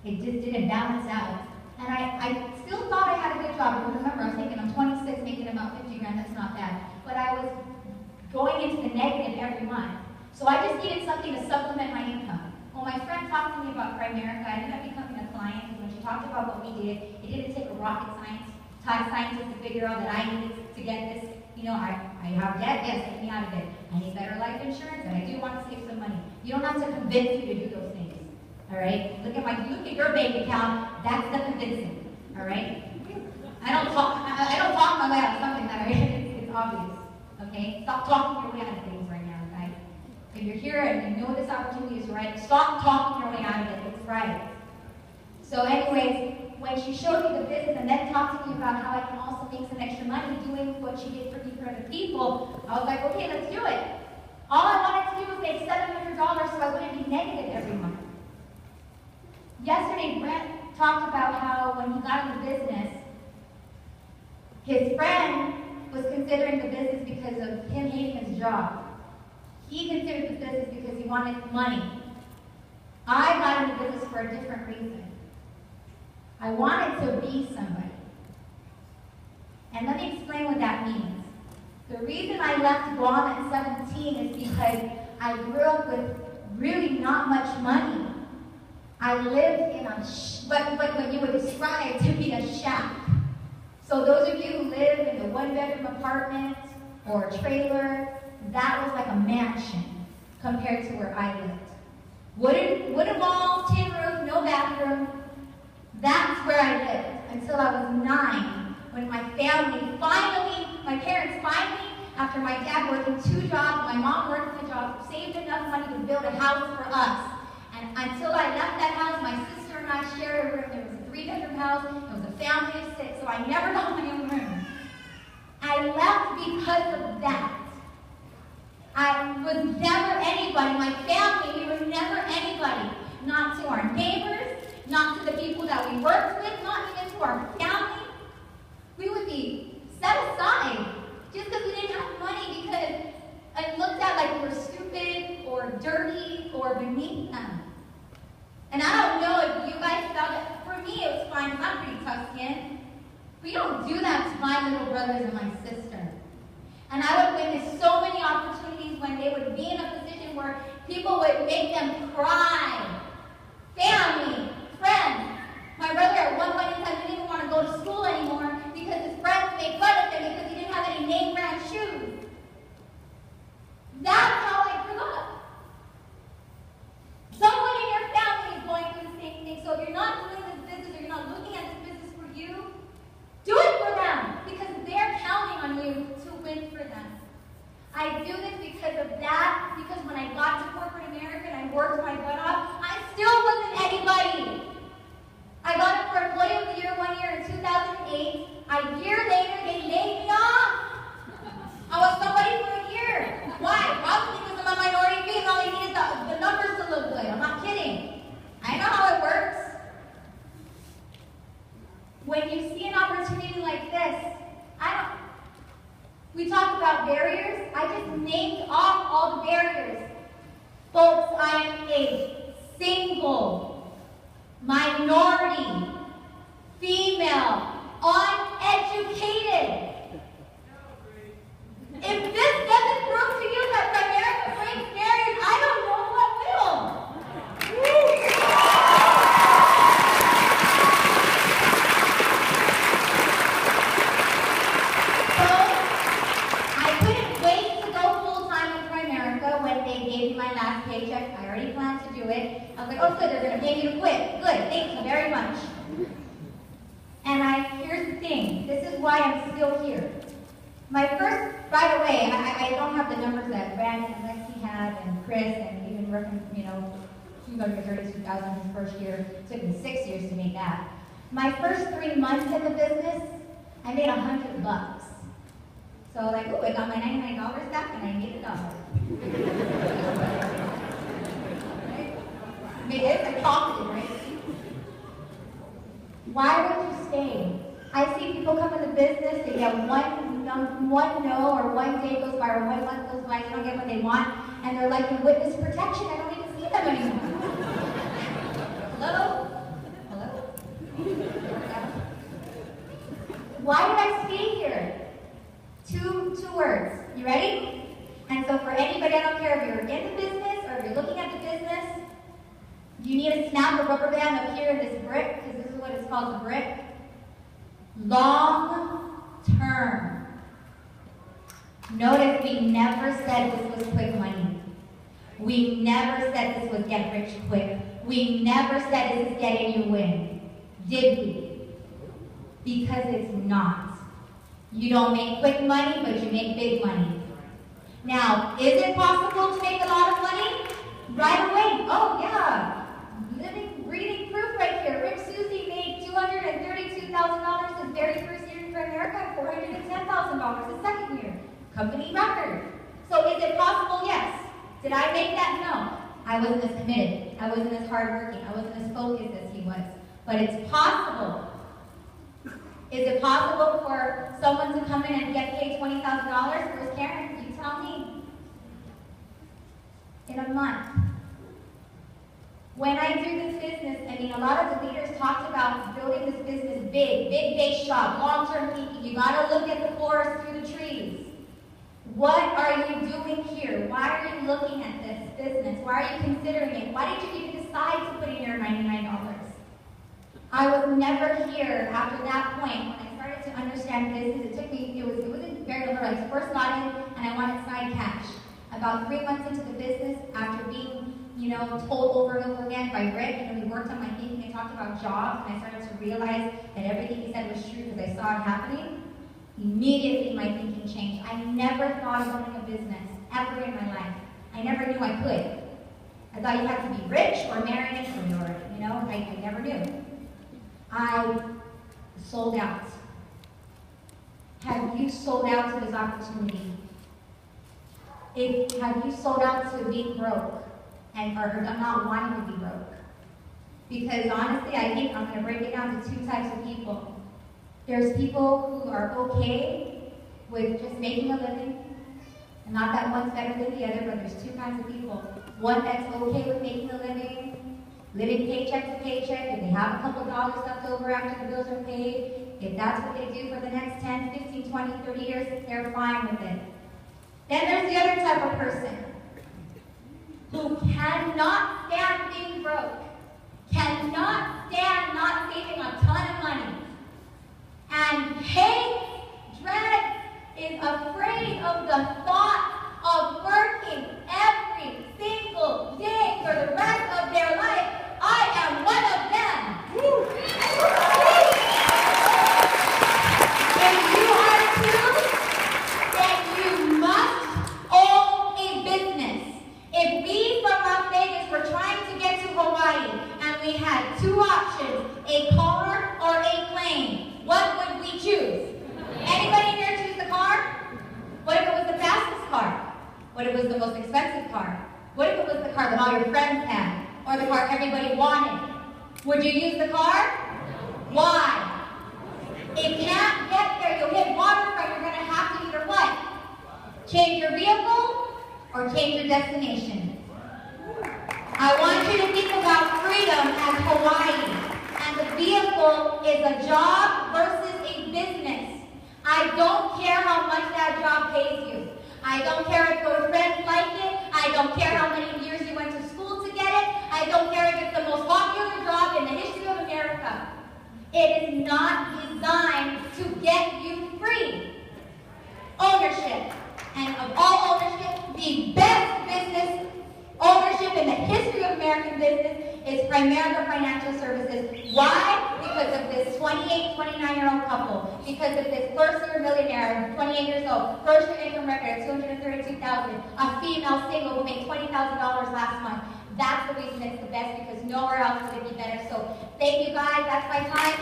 It just didn't balance out. And I still thought I had a good job. Because remember, I was thinking I'm 26, making about 50 grand, that's not bad. But I was going into the negative every month. So I just needed something to supplement my income. Well, my friend talked to me about Primerica. I ended up becoming a client, because when she talked about what we did, it didn't take a rocket scientist to figure out that I needed to get this. You know, I have debt, yes, get me out of it. I need better life insurance, and I do want to save some money. You don't have to convince me to do those things. All right? Look at your bank account. That's the convincing. All right? I don't talk my way out of something that it's obvious. Okay? Stop talking your way out of things right now, guys. If you're here and you know this opportunity is right, stop talking your way out of it. It's right. So anyways, when she showed me the business and then talked to me about how I can also make some extra money doing what she did for me for other people, I was like, okay, let's do it. All I wanted to do was make $700 so I wouldn't be negative every month. Yesterday, Brent talked about how when he got in the business, his friend was considering the business because of him hating his job. He considered the business because he wanted money. I got in the business for a different reason. I wanted to be somebody. And let me explain what that means. The reason I left Guam at 17 is because I grew up with really not much money. I lived in what you would describe to be a shack. So those of you who live in the one-bedroom apartment or a trailer, that was like a mansion compared to where I lived. Wooden walls, tin roof, no bathroom. That's where I lived until I was 9, when my parents finally, after my dad working 2 jobs, my mom working a job, saved enough money to build a house for us. And until I left that house, my sister and I shared a room. There was a 3-bedroom house. It was a family of 6, so I never got my own room. I left because of that. I was never anybody. My family, we were never anybody. Not to our neighbors, not to the people that we worked with, not even to our family. We would be set aside just because we didn't have money, because it looked at like we were stupid or dirty or beneath them. And I don't know if you guys felt it. For me, it was fine, because I'm pretty tough skinned. We don't do that to my little brothers and my sister. And I would witness so many opportunities when they would be in a position where people would make them cry. Family, friends. My brother at one point in time didn't even want to go to school anymore because his friends made fun of him because he didn't have any name brand shoes. That's how I grew up. Someone in your family is going through the same thing. So if you're not doing this business, or you're not looking at this business for you, do it for them, because they're counting on you to win for them. I do this because of that, because when I got to corporate America and I worked my butt off, I still wasn't anybody. I got it for Employee of the Year 1 year in 2008. A year later, they laid me off. I was somebody for a year. Why? Probably because I'm a minority female. They needed the numbers to look good. I'm not kidding. I know how it works. When you see an opportunity like this, we talk about barriers. I just named off all the barriers. Folks, I am a single, minority, female, uneducated. If this doesn't prove to you that Primerica breaks barriers, I don't know what will. So, I couldn't wait to go full-time with Primerica when they gave me my last paycheck. I already planned to do it. I was like, oh good, they're going to pay me to quit. Good, thank you very much. And here's the thing. This is why I'm still here. Right away, I don't have the numbers that Brandon and Lexi had, and Chris, and even working, 232,000 his first year. It took me 6 years to make that. My first 3 months in the business, I made $100. So like, oh, I got my $99 back and I made $1. Right? It's a profit, right? Why would you stay? I see people come into business, they get one no, or one day goes by, or 1 month goes by, they don't get what they want, and they're like in witness protection. I don't even see them anymore. Hello? Why did I stay here? Two words. You ready? And so for anybody, I don't care if you're in the business or if you're looking at the business, you need to snap a rubber band up here in this brick, because this is what it's called, the brick. Long term. Notice we never said this was quick money. We never said this was get rich quick. We never said this is getting you win. Did we? Because it's not. You don't make quick money, but you make big money. Now, is it possible to make a lot of money? Right away. Oh, yeah. Living, breathing proof right here. Rick Susie made $232,000 his very first year in America, $410,000 his second year. Company record. So is it possible? Yes. Did I make that? No. I wasn't as committed. I wasn't as hardworking. I wasn't as focused as he was. But it's possible. Is it possible for someone to come in and get paid $20,000 for his Karen? You tell me. In a month. When I do this business, I mean, a lot of the leaders talked about building this business big base shop, long-term thinking. You gotta look at the forest through the trees. What are you doing here? Why are you looking at this business? Why are you considering it? Why did you even decide to put in your $99? I was never here after that point when I started to understand business. It took me, it wasn't very deliberate. I first got in and I wanted side cash. About 3 months into the business, after being, told over and over again by Rick, we worked on my thinking and talked about jobs, and I started to realize that everything he said was true because I saw it happening. Immediately my thinking changed. I never thought of running a business, ever in my life. I never knew I could. I thought you had to be rich or marry an entrepreneur, I never knew. I sold out. Have you sold out to this opportunity? Have you sold out to being broke or not wanting to be broke? Because honestly, I think I'm going to break it down to two types of people. There's people who are okay with just making a living, and not that one's better than the other, but there's two kinds of people. One that's okay with making a living paycheck to paycheck, if they have a couple dollars left over after the bills are paid, if that's what they do for the next 10, 15, 20, 30 years, they're fine with it. Then there's the other type of person who cannot stand being broke, cannot stand not saving a ton of money, and hates, dreads, is afraid of the thought of working every single day for the rest of their life. I am one of them. Woo. If you are too, then you must own a business. If we from Las Vegas were trying to get to Hawaii and we had two options, a car or a plane, what would we choose? Anybody here choose the car? What if it was the fastest car? What if it was the most expensive car? What if it was the car that all your friends had? Or the car everybody wanted? Would you use the car? Why? If you can't get there, you'll hit waterfront, you're going to have to either what? Change your vehicle or change your destination. I want you to think about freedom as Hawaii. And the vehicle is a job versus a business. I don't care how much that job pays you. I don't care if your friends like it. I don't care how many years you went to school to get it. I don't care if it's the most popular job in the history of America. It is not designed to get you free. Ownership. And of all ownership, the best business ownership in the history of American business is Primerica Financial Services. Why? Because of this 28, 29-year-old couple. Because of this first-year millionaire, 28 years old, first-year income record of $232,000, a female single who made $20,000 last month. That's the reason it's the best, because nowhere else would it be better. So thank you guys. That's my time.